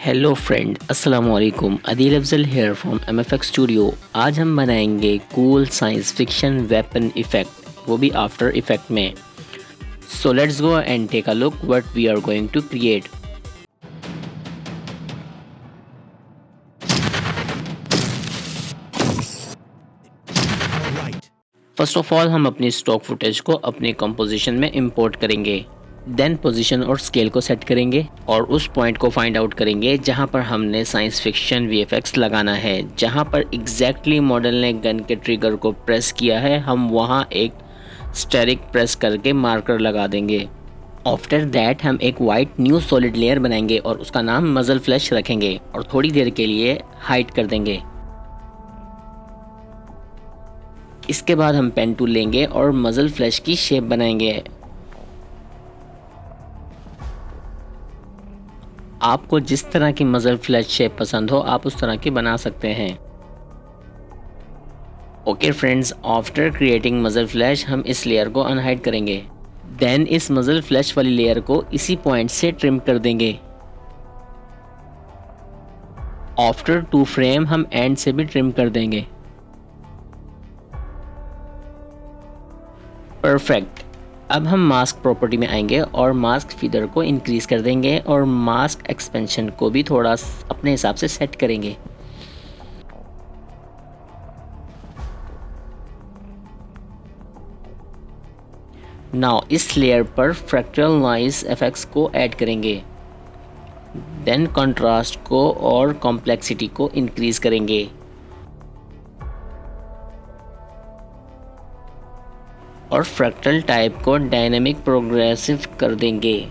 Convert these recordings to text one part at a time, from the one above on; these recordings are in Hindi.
हेलो फ्रेंड, अस्सलाम वालेकुम। Adeel Afzal here from MFX studio. आज हम बनाएंगे cool science fiction weapon effect, वो भी आफ्टर इफ़ेक्ट में। So let's go and take a look what we are going to create. First of all हम अपनी स्टॉक फुटेज को अपने कंपोजिशन में इंपोर्ट करेंगे। देन पोजीशन और स्केल को सेट करेंगे और उस पॉइंट को फाइंड आउट करेंगे जहां पर हमने साइंस फिक्शन VFX लगाना है। जहां पर एग्जैक्टली मॉडल ने गन के ट्रिगर को प्रेस किया है, हम वहां एक स्टेरिक प्रेस करके मार्कर लगा देंगे। आफ्टर दैट हम एक वाइट न्यू सॉलिड लेयर बनाएंगे और उसका नाम मजल फ्लैश रखेंगे और थोड़ी देर के लिए हाइड कर देंगे। इसके बाद हम पेन टूल लेंगे और मजल फ्लैश की शेप बनाएंगे। आपको जिस तरह की मजल फ्लैश शेप पसंद हो आप उस तरह की बना सकते हैं। ओके फ्रेंड्स, आफ्टर क्रिएटिंग मजल फ्लैश हम इस लेयर को अनहाइड करेंगे। देन इस मजल फ्लैश वाली लेयर को इसी पॉइंट से ट्रिम कर देंगे। आफ्टर 2 फ्रेम हम एंड से भी ट्रिम कर देंगे। परफेक्ट। अब हम मास्क प्रॉपर्टी में आएंगे और मास्क फीदर को इंक्रीज कर देंगे और मास्क एक्सपेंशन को भी थोड़ा अपने हिसाब से सेट करेंगे। नाउ इस लेयर पर फ्रैक्टल नॉइज इफेक्ट्स को ऐड करेंगे। देन कंट्रास्ट को और कॉम्प्लेक्सिटी को इंक्रीज करेंगे और फ्रैक्टल टाइप को डायनेमिक प्रोग्रेसिव कर देंगे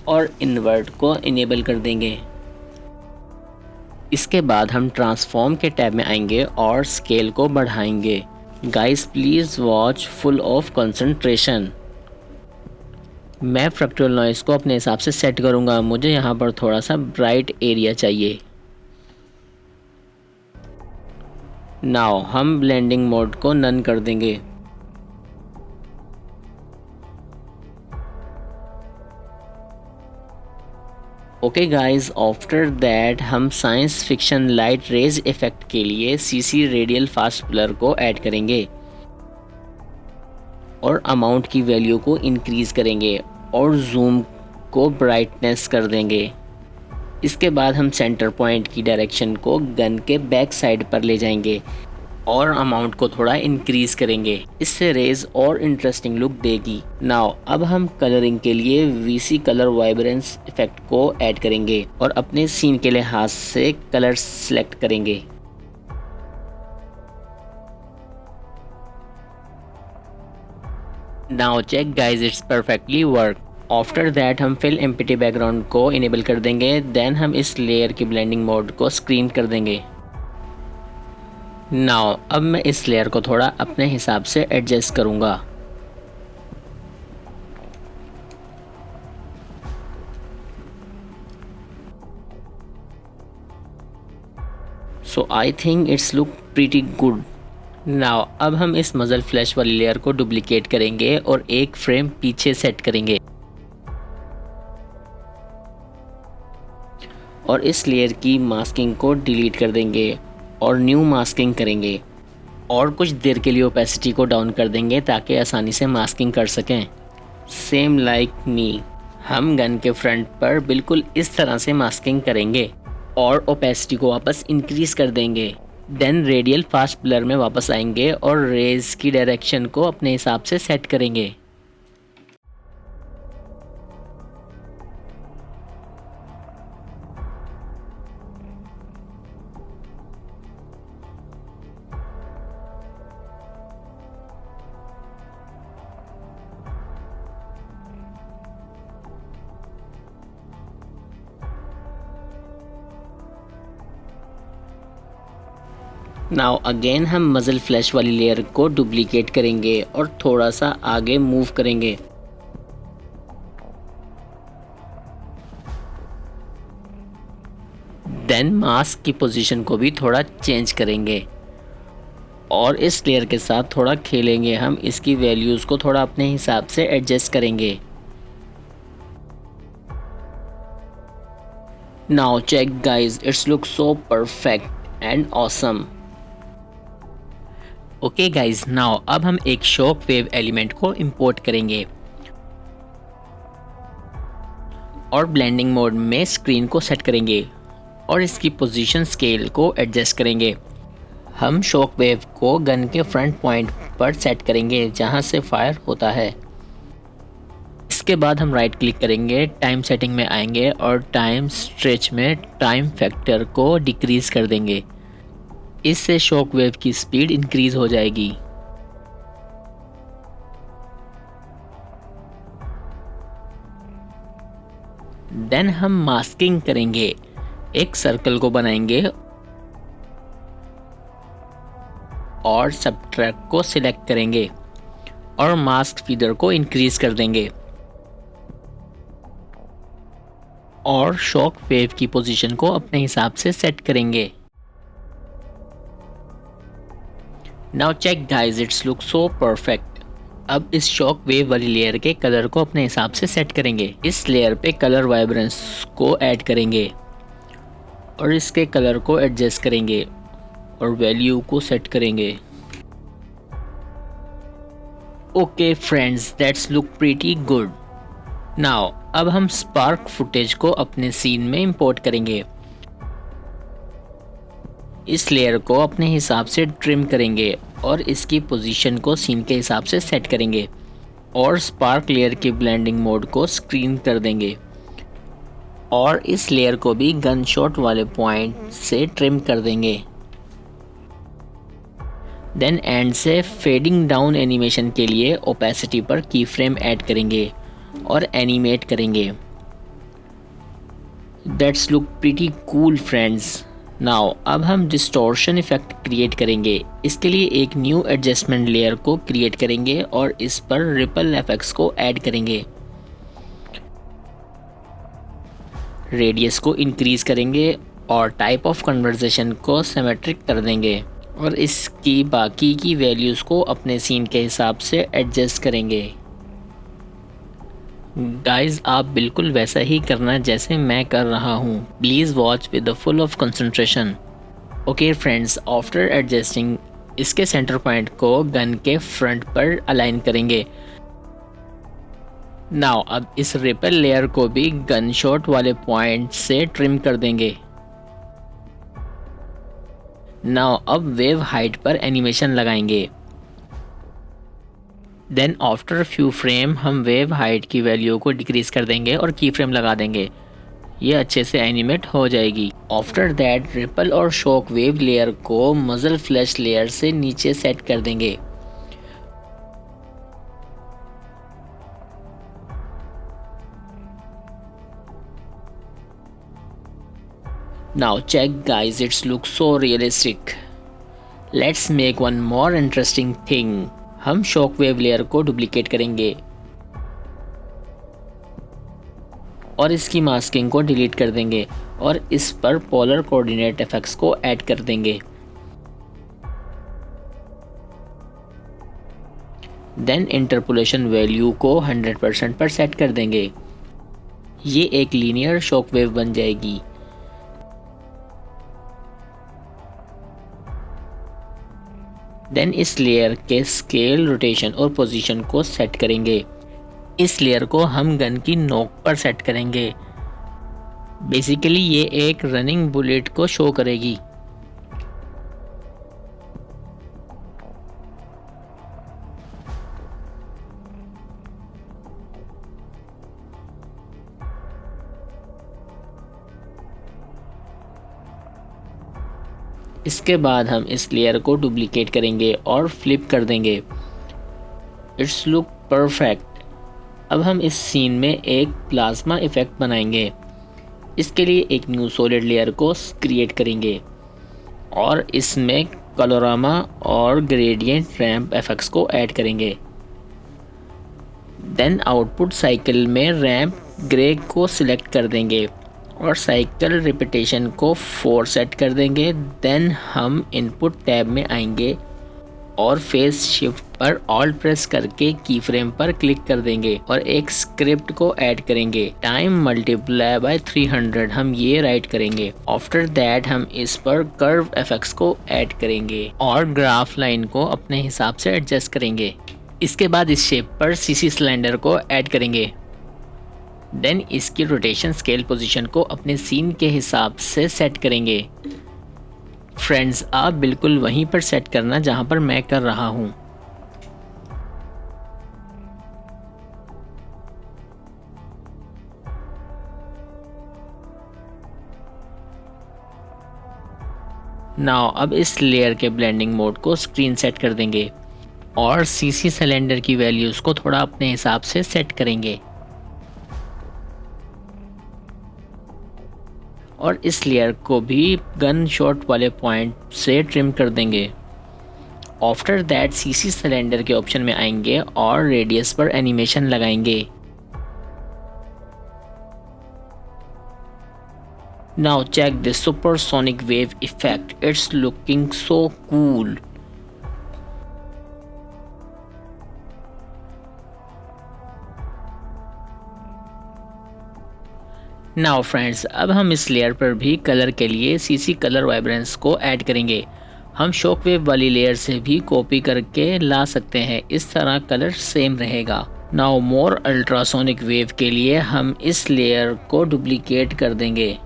और इन्वर्ट को इनेबल कर देंगे। इसके बाद हम ट्रांसफॉर्म के टैब में आएंगे और स्केल को बढ़ाएंगे। Guys please watch full of concentration. मैं फ्रैक्टल नॉइस को अपने हिसाब से सेट करूंगा। मुझे यहाँ पर थोड़ा सा ब्राइट एरिया चाहिए। नाउ हम ब्लेंडिंग मोड को नन कर देंगे। ओके गाइस, आफ्टर दैट हम science fiction light rays effect के लिए CC रेडियल फास्ट ब्लर को ऐड करेंगे और अमाउंट की वैल्यू को इंक्रीज करेंगे और जूम को ब्राइटनेस कर देंगे। इसके बाद हम सेंटर पॉइंट की डायरेक्शन को गन के बैक साइड पर ले जाएंगे और अमाउंट को थोड़ा इंक्रीज करेंगे। इससे रेज और इंटरेस्टिंग लुक देगी। नाउ अब हम कलरिंग के लिए VC कलर वाइब्रेंस इफेक्ट को ऐड करेंगे और अपने सीन के लिहाज से कलर सिलेक्ट करेंगे। Now check guys, it's perfectly work. After that हम फिल एम्प्टी बैकग्राउंड को इनेबल कर देंगे। देन हम इस लेयर की ब्लेंडिंग मोड को स्क्रीन कर देंगे। नाउ अब मैं इस लेयर को थोड़ा अपने हिसाब से एडजस्ट करूंगा। So I think it's look pretty good. Now अब हम इस मजल फ्लैश वाली लेयर को डुप्लीकेट करेंगे और एक फ्रेम पीछे सेट करेंगे और इस लेयर की मास्किंग को डिलीट कर देंगे और न्यू मास्किंग करेंगे और कुछ देर के लिए ओपेसिटी को डाउन कर देंगे ताकि आसानी से मास्किंग कर सकें। सेम लाइक मी, हम गन के फ्रंट पर बिल्कुल इस तरह से मास्किंग करेंगे और ओपेसिटी को वापस इंक्रीज कर देंगे। देन रेडियल फास्ट ब्लर में वापस आएंगे और रेज की डायरेक्शन को अपने हिसाब से सेट करेंगे। नाउ अगेन हम मजल फ्लैश वाली लेयर को डुप्लीकेट करेंगे और थोड़ा सा आगे मूव करेंगे। देन मास्क की पोजीशन को भी थोड़ा चेंज करेंगे और इस लेयर के साथ थोड़ा खेलेंगे। हम इसकी वैल्यूज़ को थोड़ा अपने हिसाब से एडजस्ट करेंगे। Now check guys, it looks so perfect and awesome. Okay guys, now अब हम एक शॉक वेव एलिमेंट को इंपोर्ट करेंगे और ब्लेंडिंग मोड में स्क्रीन को सेट करेंगे और इसकी पोजीशन स्केल को एडजस्ट करेंगे। हम शॉक वेव को गन के फ्रंट पॉइंट पर सेट करेंगे जहां से फायर होता है। इसके बाद हम राइट क्लिक करेंगे, टाइम सेटिंग में आएंगे और टाइम स्ट्रेच में टाइम फैक्टर को डिक्रीज कर देंगे। इससे शॉक वेव की स्पीड इंक्रीज हो जाएगी। देन हम मास्किंग करेंगे, एक सर्कल को बनाएंगे और सबट्रैक्ट को सिलेक्ट करेंगे और मास्क फीडर को इंक्रीज कर देंगे और शॉक वेव की पोजीशन को अपने हिसाब से सेट करेंगे। Now check guys, it's look so perfect. अब इस शॉक वेव वाली लेयर के कलर को अपने हिसाब से सेट करेंगे। इस लेयर पे कलर वाइब्रेंस को ऐड करेंगे और इसके कलर को एडजस्ट करेंगे और वैल्यू को सेट करेंगे। Okay friends, that's look pretty good. Now अब हम स्पार्क फुटेज को अपने सीन में इंपोर्ट करेंगे। इस लेयर को अपने हिसाब से ट्रिम करेंगे और इसकी पोजीशन को सीन के हिसाब से सेट करेंगे और स्पार्क लेयर के ब्लेंडिंग मोड को स्क्रीन कर देंगे और इस लेयर को भी गन शॉट वाले पॉइंट से ट्रिम कर देंगे। देन एंड से फेडिंग डाउन एनिमेशन के लिए ओपेसिटी पर की फ्रेम ऐड करेंगे और एनिमेट करेंगे। That's look pretty cool friends. Now अब हम डिस्टॉर्शन इफेक्ट क्रिएट करेंगे। इसके लिए एक न्यू एडजस्टमेंट लेयर को क्रिएट करेंगे और इस पर रिपल इफेक्ट्स को ऐड करेंगे। रेडियस को इंक्रीज करेंगे और टाइप ऑफ कन्वर्जेशन को सिमेट्रिक कर देंगे और इसकी बाकी की वैल्यूज़ को अपने सीन के हिसाब से एडजस्ट करेंगे। गाइज, आप बिल्कुल वैसा ही करना जैसे मैं कर रहा हूँ। Please watch with the full of concentration. Okay friends, after adjusting इसके सेंटर पॉइंट को गन के फ्रंट पर अलाइन करेंगे। नाउ अब इस रिपल लेयर को भी गन शॉट वाले पॉइंट से ट्रिम कर देंगे। नाउ अब वेव हाइट पर एनिमेशन लगाएंगे। देन आफ्टर फ्यू फ्रेम हम वेव हाइट की वैल्यू को डिक्रीज कर देंगे और की फ्रेम लगा देंगे। ये अच्छे से एनिमेट हो जाएगी। आफ्टर दैट रिपल और शॉक वेव लेयर को मजल फ्लैश लेयर से नीचे सेट कर देंगे। Now check guys, it looks so realistic. Let's make one more interesting thing. हम शॉक वेव लेयर को डुप्लीकेट करेंगे और इसकी मास्किंग को डिलीट कर देंगे और इस पर पोलर कोऑर्डिनेट इफेक्ट्स को ऐड कर देंगे। देन इंटरपोलेशन वैल्यू को 100% पर सेट कर देंगे। ये एक लीनियर शॉक वेव बन जाएगी। देन इस लेयर के स्केल, रोटेशन और पोजीशन को सेट करेंगे। इस लेयर को हम गन की नोक पर सेट करेंगे। बेसिकली ये एक रनिंग बुलेट को शो करेगी। इसके बाद हम इस लेयर को डुप्लीकेट करेंगे और फ्लिप कर देंगे। It's look perfect. अब हम इस सीन में एक प्लाज्मा इफेक्ट बनाएंगे। इसके लिए एक न्यू सॉलिड लेयर को क्रिएट करेंगे और इसमें कलोरामा और ग्रेडियंट रैंप इफेक्ट्स को ऐड करेंगे। देन आउटपुट साइकिल में रैंप ग्रे को सिलेक्ट कर देंगे और साइकिल रिपीटेशन को 4 सेट कर देंगे। देन हम इनपुट टैब में आएंगे और फेस शिफ्ट पर ऑल्ट प्रेस करके की फ्रेम पर क्लिक कर देंगे और एक स्क्रिप्ट को ऐड करेंगे। टाइम मल्टीप्लाई बाय 300 हम ये राइट करेंगे। आफ्टर दैट हम इस पर कर्व इफेक्ट्स को ऐड करेंगे और ग्राफ लाइन को अपने हिसाब से एडजस्ट करेंगे। इसके बाद इस शेप पर सीसी सिलेंडर को ऐड करेंगे। देन इसकी रोटेशन स्केल पोजीशन को अपने सीन के हिसाब से सेट करेंगे। फ्रेंड्स, आप बिल्कुल वहीं पर सेट करना जहां पर मैं कर रहा हूं। नाउ अब इस लेयर के ब्लेंडिंग मोड को स्क्रीन सेट कर देंगे और सीसी सिलेंडर की वैल्यूज़ को थोड़ा अपने हिसाब से सेट करेंगे और इस लेयर को भी गन शॉट वाले पॉइंट से ट्रिम कर देंगे। आफ्टर दैट सीसी सिलेंडर के ऑप्शन में आएंगे और रेडियस पर एनिमेशन लगाएंगे। Now check this supersonic wave effect, it's looking so cool. Now friends, अब हम इस लेयर पर भी कलर के लिए सीसी कलर वाइब्रेंस को ऐड करेंगे। हम शॉक वेव वाली लेयर से भी कॉपी करके ला सकते हैं, इस तरह कलर सेम रहेगा। नाउ मोर अल्ट्रासोनिक वेव के लिए हम इस लेयर को डुप्लीकेट कर देंगे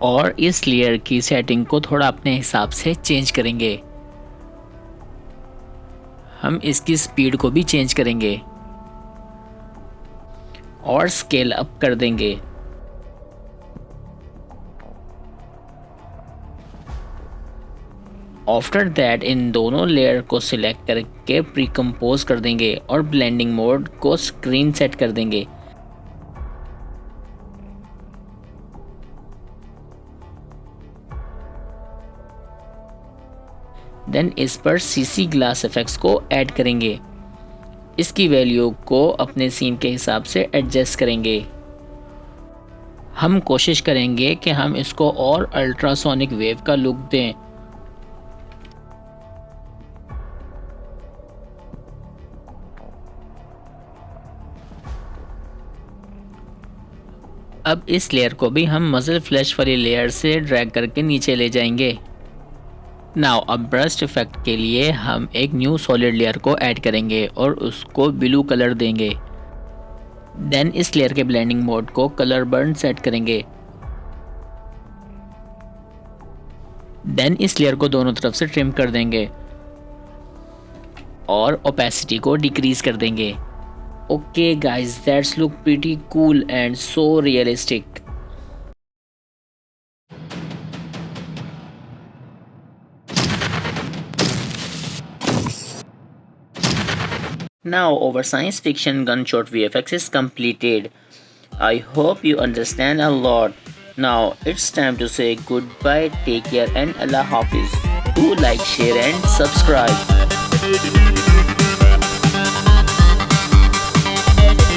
और इस लेयर की सेटिंग को थोड़ा अपने हिसाब से चेंज करेंगे। हम इसकी स्पीड को भी चेंज करेंगे और स्केल अप कर देंगे। आफ्टर दैट इन दोनों लेयर को सिलेक्ट करके प्री कंपोज कर देंगे और ब्लेंडिंग मोड को स्क्रीन सेट कर देंगे। देन इस पर सीसी ग्लास इफेक्ट्स को ऐड करेंगे। इसकी वैल्यू को अपने सीन के हिसाब से एडजस्ट करेंगे। हम कोशिश करेंगे कि हम इसको और अल्ट्रासोनिक वेव का लुक दें। अब इस लेयर को भी हम मजल फ्लैश वाली लेयर से ड्रैग करके नीचे ले जाएंगे। नाउ अब ब्रस्ट इफेक्ट के लिए हम एक न्यू सॉलिड लेयर को ऐड करेंगे और उसको ब्लू कलर देंगे। देन इस लेयर के ब्लेंडिंग मोड को कलर बर्न सेट करेंगे। देन इस लेयर को दोनों तरफ से ट्रिम कर देंगे और ओपेसिटी को डिक्रीज कर देंगे। Okay guys, that's look pretty cool and so realistic. Now our science fiction gunshot VFX is completed. I hope you understand a lot. Now it's time to say goodbye, take care and Allah Hafiz. Do like, share and subscribe.